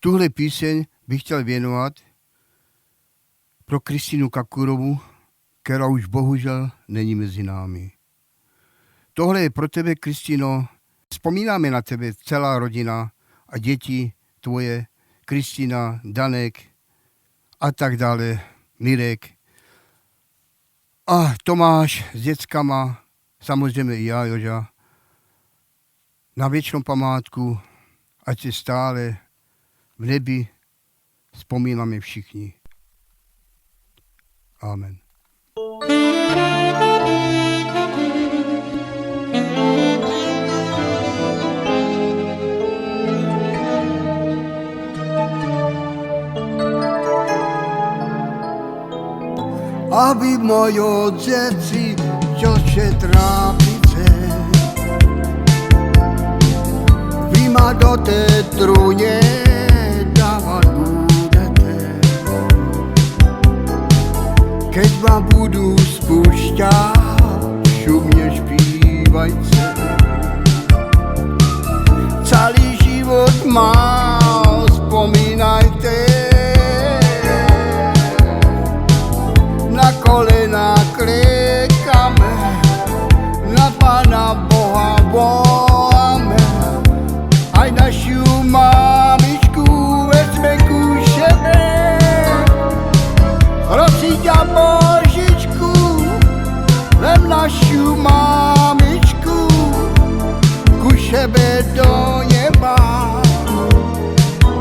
Tuhle píseň bych chtěl věnovat pro Kristýnu Kakurovu, která už bohužel není mezi námi. Tohle je pro tebe, Kristýno. Vzpomínáme na tebe, celá rodina a děti tvoje, Kristýna, Danek a tak dále, Mirek. A Tomáš s dětskama, samozřejmě i já, Joža. Na věčnou památku, ať se stále v nebi vzpomínáme všichni. Amen. Aby mojo děci čoče trápice vyma do té trůně dávat budete. Keď vám budu spúšťať, šumne špívajce. Celý život mal spomínajte. Na kolena klekame, na Pána Boha voláme, aj našu mamičku vezme ku sebe. Prosím ťa, Božičku, vem našu mamičku ku sebe do neba,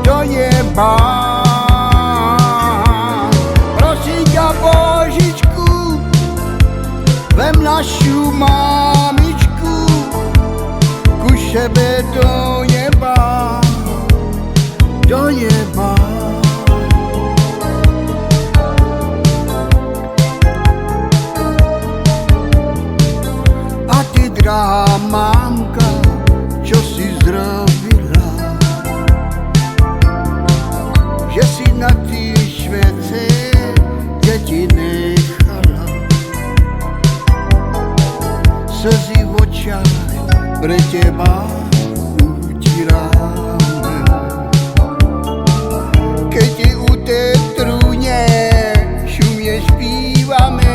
do neba. Prosím ťa, Božičku, vem našu mamičku ku sebe do neba, do neba. A ty, drahá mámka, čo si zrobila, že si na ty švece deti nechala. Slzy v očiach pre teba utíráme. Keď ti u té trúne šumne špívame,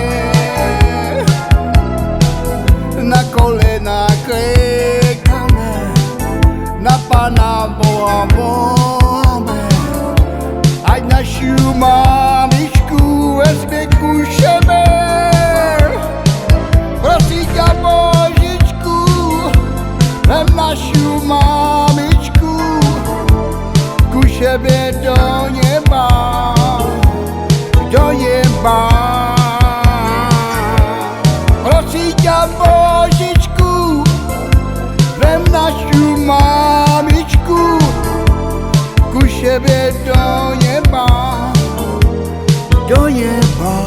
na kolena klekame, na Pána Boha voláme, aj našu mamičku vezme ku sebe. Prosím ťa, Božičku, vem našu mamičku ku sebe do neba, do neba. Prosím ťa, Božičku, vem našu mamičku ku sebe do neba, do neba.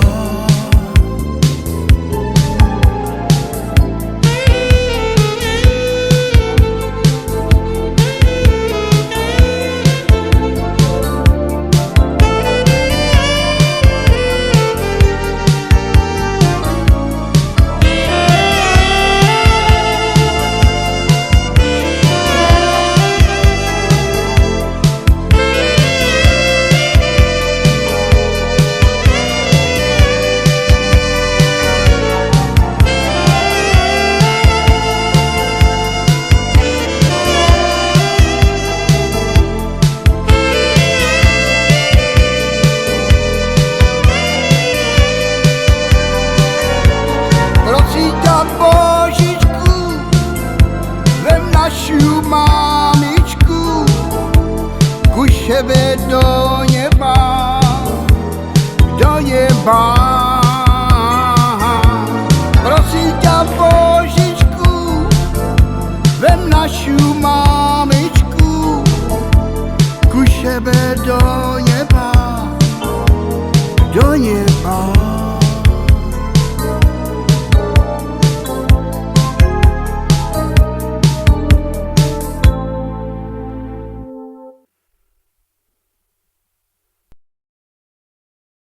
Prosím ťa, Božičku, vem našu mamičku ku sebe do neba, do neba.